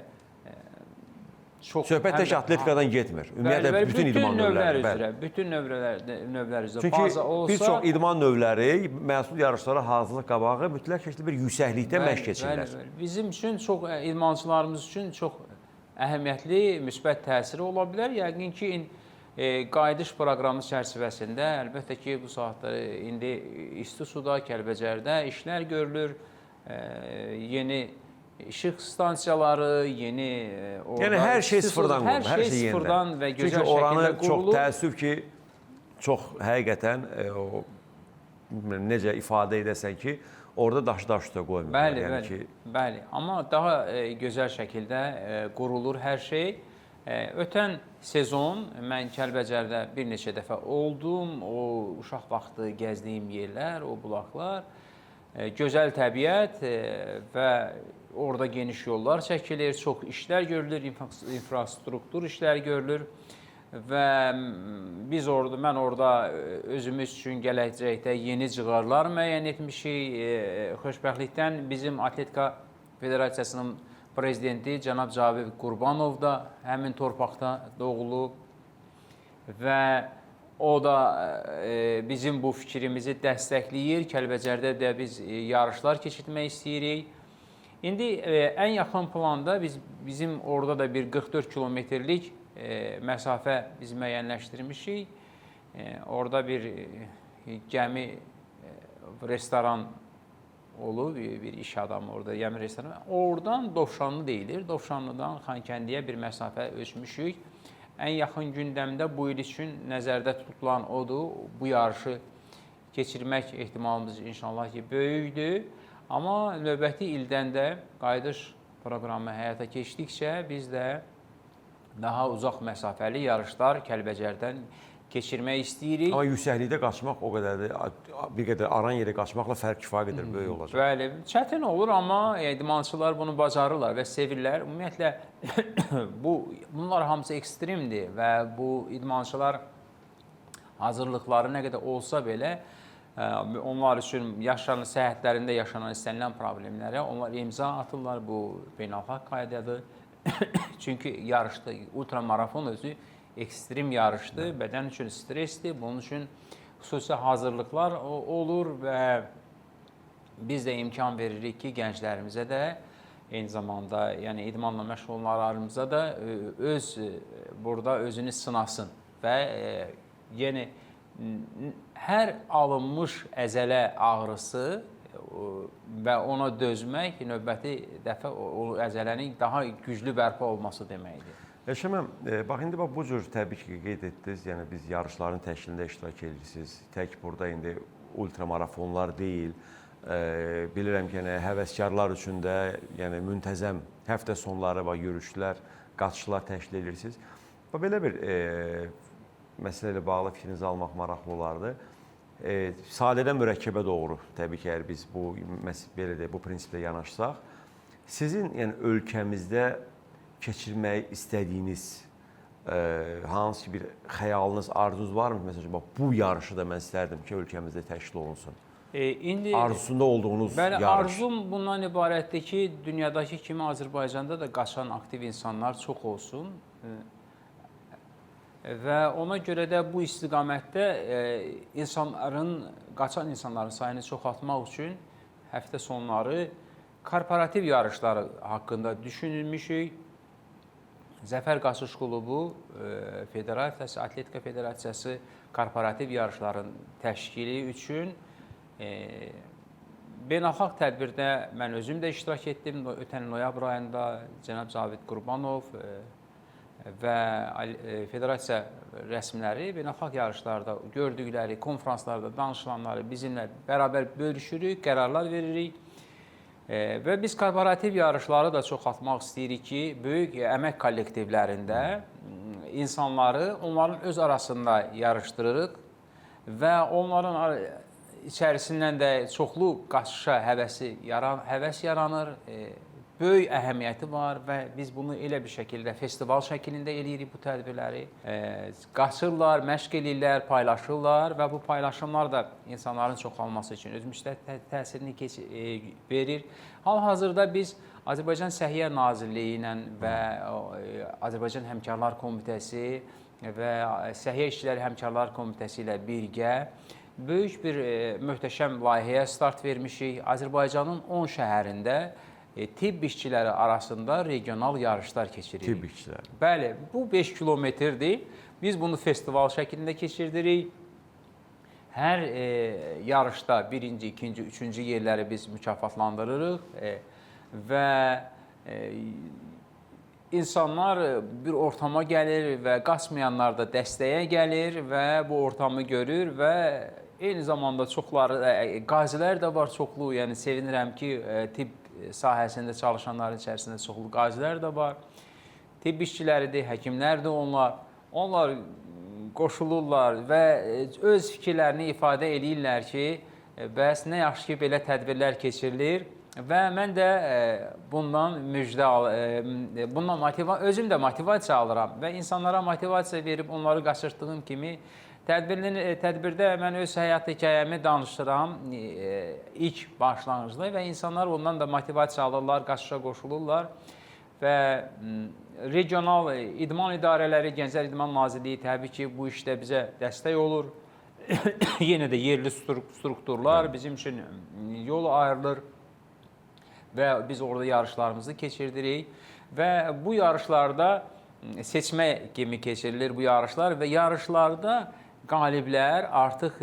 çox... Söhbət tək atletikadan getmir. Ümumiyyətlə bütün idman növləri. Bütün növlər üzrə çünki baza olsa... bir çox idman növləri məhsul yarışlara hazırlıq qabağı mütləq şəkildə bir yüksəklikdə məşq keçirlər. Bizim üçün çox, idmançılarımız üçün çox əhəmiyyətli, müsbət təsiri ola bilər. Yəqin ki, qayıdış proqramı çərçivəsində, əlbəttə ki, bu saatları indi isti suda, Kəlbəcərdə işlər görülür, yeni işıq stansiyaları, yeni... Yəni, hər şey sıfırdan qurulur, hər şey sıfırdan və gözəl şəkildə qurulur. Çünki oranı çox təəssüf ki, çox həqiqətən, necə ifadə edəsən ki, orada daşı üstə qoymuyorlar. Bəli, amma daha gözəl şəkildə qurulur hər şey. Ötən sezon mən Kəlbəcərdə bir neçə dəfə oldum, o uşaq vaxtı gəzdiyim yerlər, o bulaqlar, gözəl təbiət və orada geniş yollar çəkilir, çox işlər görülür, infrastruktur işlər görülür və mən orada özümüz üçün gələcəkdə yeni cığarlar müəyyən etmişik. Xoşbəxtlikdən bizim Atletika Federasiyasının prezidenti cənab Cavid Qurbanov da həmin torpaqda doğulub və o da bizim bu fikrimizi dəstəkləyir. Kəlbəcərdə də biz yarışlar keçirmək istəyirik. İndi ən yaxın planda bizim orada da bir 44 kilometrlik məsafə biz müəyyənləşdirmişik. Orada bir gəmi, restoran olub, bir iş adamı orada, gəmi restoranı. Oradan Dovşanlı deyilir. Dovşanlıdan Xankəndiyə bir məsafə ölçmüşük. Ən yaxın gündəmdə bu il üçün nəzərdə tutulan odur. Bu yarışı keçirmək ehtimalımız inşallah ki, böyükdür. Amma növbəti ildən də qayıdış proqramı həyata keçdikcə biz də daha uzaq məsafəli yarışlar Kəlbəcərdən keçirmək istəyirik. Amma yüksəklikdə qaçmaq o qədər də, bir qədər aran yerə qaçmaqla fərq kifayət qədər böyük olacaq. Bəli, çətin olur, amma idmançılar bunu bacarırlar və sevirlər. Ümumiyyətlə, bunlar hamısı ekstremdir və bu idmançılar hazırlıqları nə qədər olsa belə, onlar üçün səhhətlərində yaşanan istənilən problemlərə onlar imza atırlar. Bu beynəlxalq qaydadır. Çünki yarışda ultramarafon özü ekstrem yarışdır, bədən üçün stresdir. Bunun üçün xüsusi hazırlıqlar olur və biz də imkan veririk ki, gənclərimizə də eyni zamanda, yəni idmanla məşğul olanlarımıza da burada özünü sınasın və yenə hər alınmış əzələ ağrısı və ona dözmək növbəti dəfə o əzələnin daha güclü bərpa olması deməkdir. Şəməm, bax indi bu cür təbii ki qeyd etdiniz, yəni biz yarışların təşkilində iştirak edirsiniz. Tək burada indi ultramarafonlar deyil. Bilirəm ki, həvəskarlar üçün də yəni müntəzəm həftə sonları və yürüşlər, qaçışlar təşkil edirsiniz. Belə bir məsələ ilə bağlı fikrinizi almaq maraqlı olardı. Sadədən mürəkkəbə doğru, təbii ki, əgər biz bu prinsiplə yanaşsaq, sizin yəni ölkəmizdə keçirmək istədiyiniz hansı ki bir xəyalınız, arzunuz varmı? Məsələn, bu yarışı da mən istərdim ki, ölkəmizdə təşkil olunsun. Arzusunda olduğunuz yarış. Bəli, arzum bundan ibarətdir ki, dünyadakı kimi Azərbaycanda da qaçan aktiv insanlar çox olsun. Və ona görə də bu istiqamətdə qaçan insanların sayını çoxaltmaq üçün həftə sonları korporativ yarışları haqqında düşünülmüşük. Zəfər Qaçış Klubu Federasiyası, Atletika Federasiyası korporativ yarışların təşkili üçün beynəlxalq tədbirdə mən özüm də iştirak etdim. Ötən noyabr ayında cənab Cavid Qurbanov və federasiya rəsmiləri beynəlxalq yarışlarda gördükləri, konferanslarda danışılanları bizimlə bərabər bölüşürük, qərarlar veririk. Və biz korporativ yarışları da çoxaltmaq istəyirik ki, böyük əmək kollektivlərində insanları onların öz arasında yarışdırırıq və onların içərisindən də çoxlu qaçışa həvəs yaranır. Böyük əhəmiyyəti var və biz bunu elə bir şəkildə festival şəklində eləyirik bu tədbirləri. Qaçırlar, məşq eləyirlər, paylaşırlar və bu paylaşımlar da insanların çoxalması üçün öz müsbət təsirini verir. Hal-hazırda biz Azərbaycan Səhiyyə Nazirliyi ilə və Azərbaycan Həmkarlar Komitəsi və Səhiyyə İşçiləri Həmkarlar Komitəsi ilə birgə böyük bir möhtəşəm layihəyə start vermişik. Azərbaycanın 10 şəhərində tibb işçiləri arasında regional yarışlar keçiririk. Tibb işçiləri. Bəli, bu 5 kilometrdir. Biz bunu festival şəklində keçirdirik. Hər yarışda birinci, ikinci, üçüncü yerləri biz mükafatlandırırıq və insanlar bir ortama gəlir və qaçmayanlar da dəstəyə gəlir və bu ortamı görür və eyni zamanda çoxları, qazilər də var çoxlu, yəni sevinirəm ki, tibb sahəsində çalışanların içərisində çoxlu qazilər də var. Tibb işçiləridir, həkimlərdir onlar. Onlar qoşulurlar və öz fikirlərini ifadə edirlər ki, bəs nə yaxşı ki, belə tədbirlər keçirilir və mən də bundan özüm də motivasiya alıram və insanlara motivasiya verib onları qaçırtdığım kimi Tədbirdə mən öz həyat hekayəmi danışıram ilk başlanğıcda və insanlar ondan da motivasiya alırlar, qaçışa qoşulurlar və regional idman idarələri, Gənclər İdman Nazirliyi təbii ki, bu işdə bizə dəstək olur. Yenə də yerli strukturlar bizim üçün yol ayrılır və biz orada yarışlarımızı keçirdirik və bu yarışlarda seçmə kimi keçirilir bu yarışlar və yarışlarda qaliblər artıq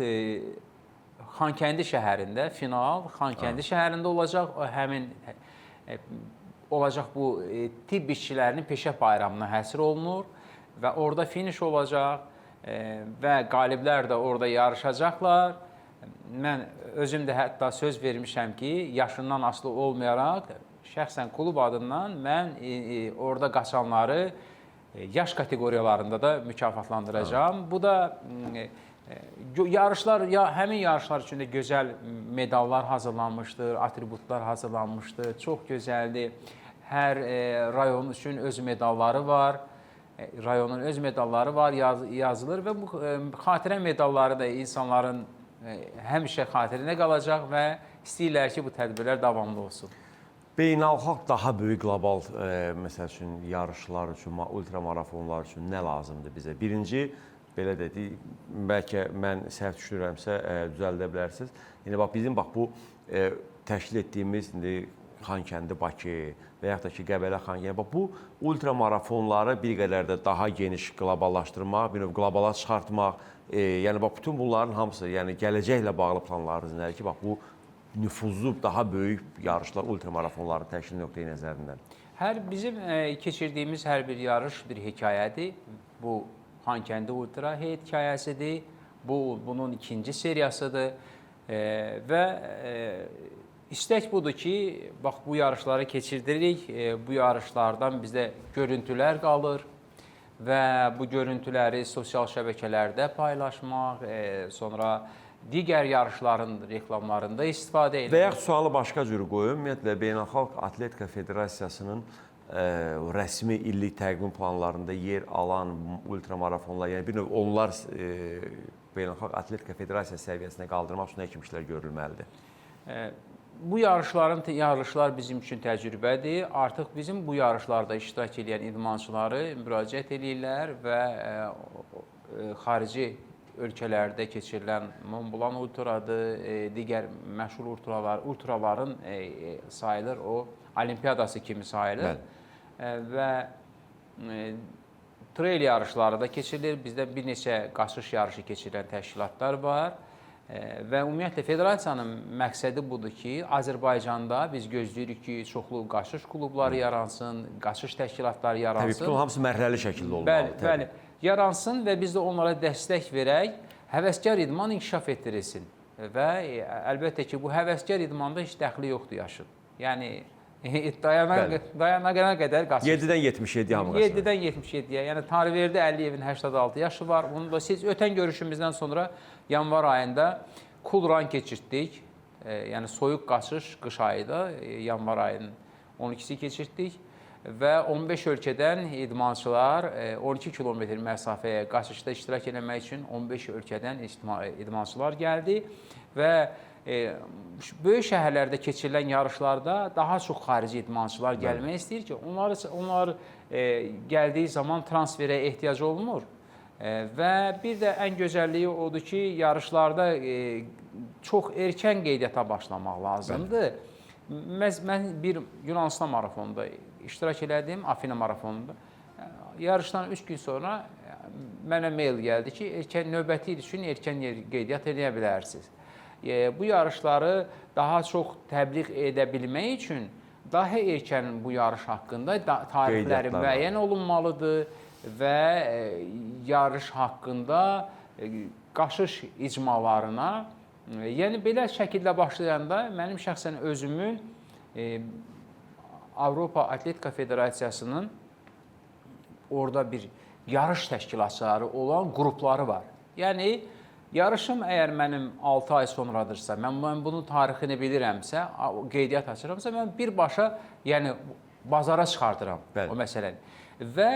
Xankəndi şəhərində, final Xankəndi şəhərində olacaq. Həmin olacaq bu tibb işçilərinin peşə bayramına həsr olunur və orada finiş olacaq və qaliblər də orada yarışacaqlar. Mən özüm də hətta söz vermişəm ki, yaşından asılı olmayaraq, şəxsən klub adından mən orada qaçanları yaş kateqoriyalarında da mükafatlandıracağam. Bu da yarışlar, həmin yarışlar üçün də gözəl medallar hazırlanmışdır, atributlar hazırlanmışdır, çox gözəldir. Hər rayon üçün öz medalları var. Rayonun öz medalları var, yazılır və bu xatirə medalları da insanların həmişə xatirinə qalacaq və istəyirlər ki, bu tədbirlər davamlı olsun. Beynəlxalq daha böyük qlobal məsəl üçün yarışlar üçün, ultramarafonlar üçün nə lazımdır bizə? Birinci, belə dedik, bəlkə mən səhv düşünürəmsə düzəldə bilərsiniz. Yəni bizim bu təşkil etdiyimiz Xankəndi, Bakı və yaxud da ki, Qəbələ, Xankəndi, bu ultramarafonları bir qədər də daha geniş qloballaşdırmaq, bir növ qlobala çıxartmaq, yəni bütün bunların hamısı, yəni gələcəklə bağlı planlarınız nədir ki, bu nüfuzlu, daha böyük yarışlar, ultramarafonların təşkil nöqteyi nəzərindən? Bizim keçirdiyimiz hər bir yarış bir hekayədir. Bu Xankəndi Ultra hekayəsidir. Bunun ikinci seriyasıdır və İstək budur ki, bu yarışları keçirdiririk, bu yarışlardan bizdə görüntülər qalır və bu görüntüləri sosial şəbəkələrdə paylaşmaq, sonra digər yarışların reklamlarında istifadə edilir. Və yaxud sualı başqa cür qoyum, ümumiyyətlə Beynəlxalq Atletika Federasiyasının rəsmi illik təqvim planlarında yer alan ultramarafonlar, yəni bir növ onlar Beynəlxalq Atletika Federasiyası səviyyəsinə qaldırmaq üçün nə kimi işlər görülməlidir? Bu yarışlar bizim üçün təcrübədir. Artıq bizim bu yarışlarda iştirak edən idmançıları müraciət edirlər və xarici ölkələrdə keçirilən Mont Blanc ultradır, digər məşhur ultraların sayılır, o olimpiyadası kimi sayılır və trail yarışları da keçirilir. Bizdə bir neçə qaçış yarışı keçirilən təşkilatlar var. Və ümumiyyətlə federasiyanın məqsədi budur ki, Azərbaycanda biz gözləyirik ki, çoxlu qaçış klubları yaransın, qaçış təşkilatları yaransın. Təbii, bunun hamısı mərhələli şəkildə olmalı. Bəli, yaransın və biz də onlara dəstək verək, həvəskar idman inkişaf etdirilsin. Və əlbəttə ki, bu həvəskar idmanda heç dəxli yoxdur yaşın. Yəni, dayanana qədər qaçır. 7-dən 77 hamı qaçır. 7-dən 77-yə. Yəni Tanrıverdi Əliyevin 86 yaşı var. Bunu da siz ötən görüşümüzdən sonra yanvar ayında Cool Run keçirtdik. Yəni soyuq qaçış qış ayında yanvar ayının 12-si keçirtdik və 15 ölkədən idmançılar 12 kilometr məsafəyə qaçışda iştirak etmək üçün 15 ölkədən idmançılar gəldi və böyük şəhərlərdə keçirilən yarışlarda daha çox xarici idmançılar gəlmək istəyir ki, onlar gəldiyi zaman transferə ehtiyac olunur və bir də ən gözəlliyi odur ki, yarışlarda çox erkən qeydiyyata başlamaq lazımdır. Mən bir Yunanistan marafonunda iştirak elədim, Afina marafonunda. Yarışdan 3 gün sonra mənə mail gəldi ki, növbəti il üçün erkən qeydiyyat edə bilərsiniz. Bu yarışları daha çox təbliğ edə bilmək üçün daha erkən bu yarış haqqında tarixləri müəyyən olunmalıdır və yarış haqqında qaçış icmalarına, yəni belə şəkildə başlayanda mənim şəxsən özümün Avropa Atletika Federasiyasının orada bir yarış təşkilatçıları olan qrupları var. Yəni, yarışım əgər mənim 6 ay sonradırsa, mən bunun tarixini bilirəmsə, qeydiyyat açıramsa, mən birbaşa bazara çıxardıram o məsələni. Və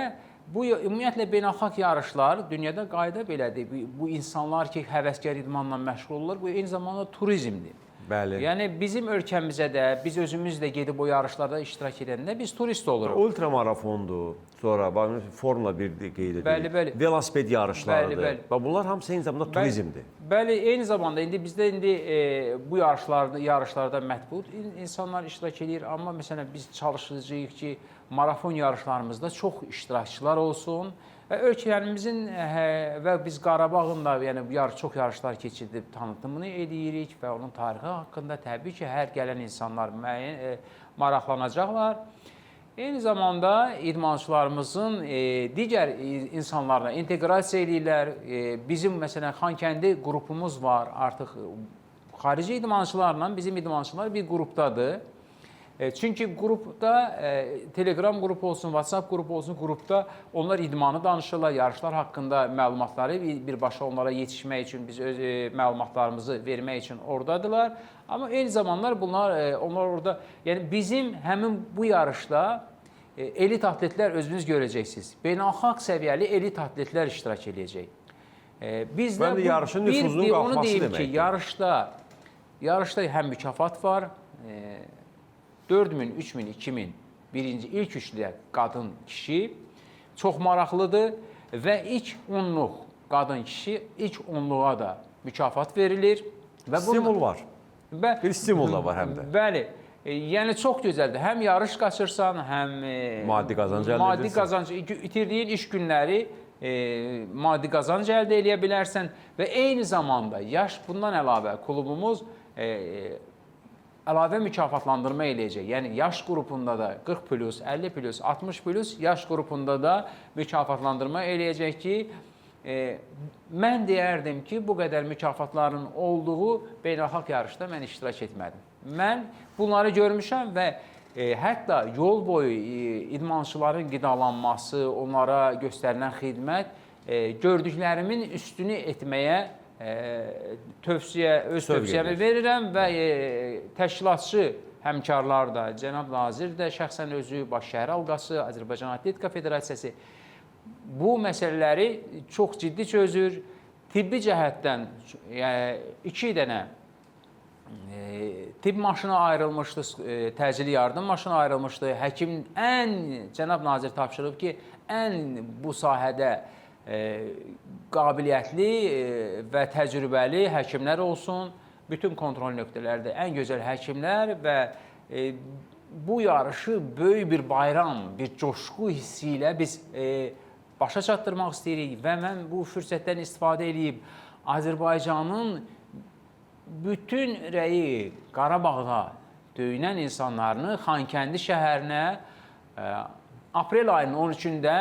Bu ümumiyyətlə beynəlxalq yarışlar dünyada qayda belədir. Bu insanlar ki, həvəskar idmanla məşğul olurlar, bu eyni zamanda turizmdir. Bəli. Yəni bizim ölkəmizə də, biz özümüz də gedib o yarışlarda iştirak edəndə biz turist oluruq. Ultramarafondur, sonra Formula 1 qeyd edirik. Bəli. Velosiped yarışlarıdır. Bəli. Bunlar hamısı eyni zamanda turizmdir. Bəli, eyni zamanda bizdə bu yarışlarda mətbuat insanlar iştirak edir, amma məsələn biz çalışacağıq ki, marafon yarışlarımızda çox iştirakçılar olsun və ölkələrimizin və biz Qarabağın da çox yarışlar keçirdib tanıtımını edirik və onun tarixi haqqında təbii ki, hər gələn insanlar maraqlanacaqlar. Eyni zamanda idmançılarımızın digər insanlarla inteqrasiya edirlər. Bizim məsələn Xankəndi qrupumuz var, artıq xarici idmançılarla bizim idmançılar bir qrupdadır. Çünki qrupda, Telegram qrupu olsun, WhatsApp qrupu olsun, qrupda onlar idmanı danışırlar, yarışlar haqqında məlumatları birbaşa onlara yetişmək üçün, biz öz məlumatlarımızı vermək üçün oradadırlar. Amma eyni zamanlar onlar orada, yəni bizim həmin bu yarışda elit atletlər özünüz görəcəksiniz. Beynəlxalq səviyyəli elit atletlər iştirak edəcək. Bizdə yarışın nüfuzunun qalxması deməkdir. Yarışda həm mükafat var, 4000, 3000, 2000 birinci, ilk üçlüyə qadın kişi çox maraqlıdır və ilk 10-luq qadın kişi ilk 10-luğa da mükafat verilir. Stimul var. Bir stimul da var həm də. Bəli, yəni çox gözəldir. Həm yarış qaçırsan, həm maddi qazanc əldə edirsən. Maddi qazanc, itirdiyin iş günləri maddi qazanc + edə bilərsən və eyni zamanda bundan əlavə klubumuz əlavə mükafatlandırma eləyəcək. Yəni, yaş qrupunda da 40+, 50+, 60+, yaş qrupunda da mükafatlandırma eləyəcək ki, mən deyərdim ki, bu qədər mükafatların olduğu beynəlxalq yarışda mən iştirak etmədim. Mən bunları görmüşəm və hətta yol boyu idmançıların qidalanması, onlara göstərilən xidmət gördüklərimin üstünü etməyə öz tövsiyəmi verirəm və təşkilatçı həmkarlar da, cənab nazir də, şəxsən özü, Baş şəhər halqası, Azərbaycan Atletika Federasiyası bu məsələləri çox ciddi çözür. Tibbi cəhətdən 2 dənə tibb maşını ayrılmışdı, təcili yardım maşını ayrılmışdı. Həkim cənab nazir tapşırıb ki, ən bu sahədə qabiliyyətli və təcrübəli həkimlər olsun, bütün kontrol nöqtələrdə ən gözəl həkimlər və bu yarışı böyük bir bayram, bir coşqu hissi ilə biz başa çatdırmaq istəyirik və mən bu fürsətdən istifadə edib Azərbaycanın bütün ürəyi Qarabağda döyünən insanlarını Xankəndi şəhərinə aprel ayının 13-də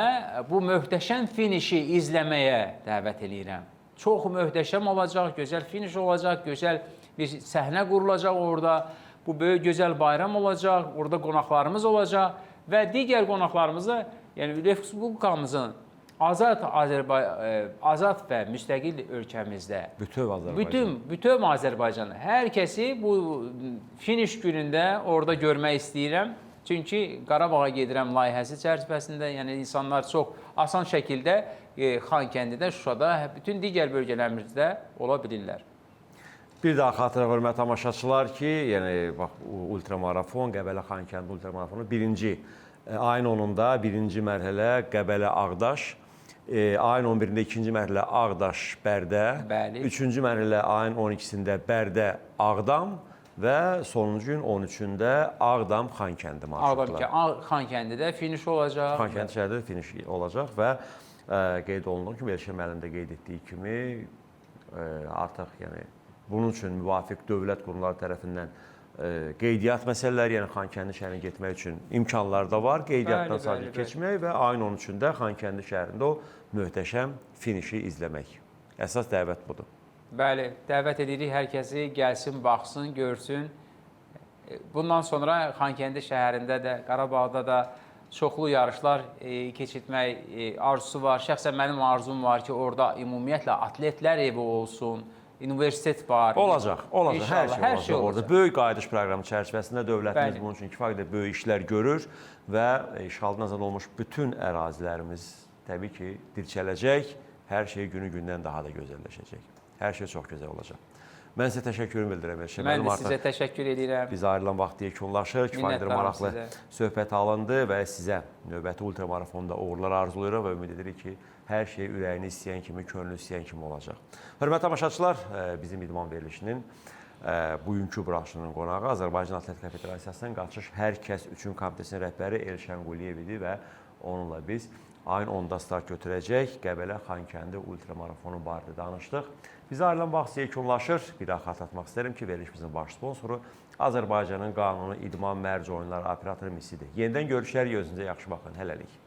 bu möhtəşəm finişi izləməyə dəvət edirəm. Çox möhtəşəm olacaq, gözəl finiş olacaq, gözəl bir səhnə qurulacaq orada. Bu böyük gözəl bayram olacaq, orada qonaqlarımız olacaq və digər qonaqlarımızı, yəni Respublikamızın azad və müstəqil ölkəmizdə bütöv Azərbaycan, hər kəsi bu finiş günündə orada görmək istəyirəm. Çünki Qarabağa gedirəm layihəsi çərçivəsində, yəni insanlar çox asan şəkildə Xankəndidə, Şuşada, bütün digər bölgələrimizdə ola bilirlər. Bir daha xatırə hörmətli tamaşaçılar ki, yəni bax ultramarafon, Qəbələ Xankəndi ultramarafonu ayın 10-da birinci mərhələ Qəbələ Ağdaş, ayın 11-də ikinci mərhələ Ağdaş Bərdə, üçüncü mərhələ ayın 12-sində Bərdə Ağdam və sonuncu gün 13-də Ağdam Xankəndi marşrutları. Xankəndidə finiş olacaq. Xankəndi şəhərdə finiş olacaq və qeyd olunur ki, Elşən müəllim də qeyd etdiyi kimi artıq bunun üçün müvafiq dövlət qurumları tərəfindən qeydiyyat məsələləri, yəni Xankəndi şəhərinə getmək üçün imkanlar da var. Qeydiyyatdan sadəcə keçmək və ayın 13-də Xankəndi şəhərində o möhtəşəm finişi izləmək. Əsas dəvət budur. Bəli, dəvət edirik hər kəsi, gəlsin, baxsın, görsün. Bundan sonra Xankəndi şəhərində də, Qarabağda da çoxlu yarışlar keçirmək arzusu var. Şəxsən mənim arzum var ki, orada ümumiyyətlə atletlər evi olsun, universitet var. Olacaq, hər şey olacaq orada. Böyük qayıdış proqramı çərçivəsində dövlətimiz bunun üçün kifayət böyük işlər görür və işğaldan azad olmuş bütün ərazilərimiz təbii ki, dirçələcək, hər şey günü-gündən daha da gözəlləşəcək. Hər şey çox gözəl olacaq. Mən sizə təşəkkürümü bildirirəm. Mən də sizə təşəkkür edirəm. Biz ayrılan vaxt yekunlaşır, kifayətdir maraqlı söhbət alındı və sizə növbəti ultramarafonda uğurlar arzulayırıq və ümid edirik ki, hər şey ürəyini istəyən kimi, könlü istəyən kimi olacaq. Hörmətli tamaşaçılar, bizim idman verilişinin bugünkü buraxılışının qonağı Azərbaycan Atletika Federasiyasının qaçış hər kəs üçün komitəsinin rəhbəri Elşən Quliyev idi və onunla biz ayın 10-da start götürəcək Qəbələ Xankəndi ultramarafonu barədə danışdıq. Bizə ayrılan vaxt yekunlaşır. Bir daha xatırlatmaq istərəm ki, verilişimizin baş sponsoru Azərbaycanın qanuni idman mərc oyunları operatoru Misidir. Yenidən görüşərik, özünüzə yaxşı baxın. Hələlik.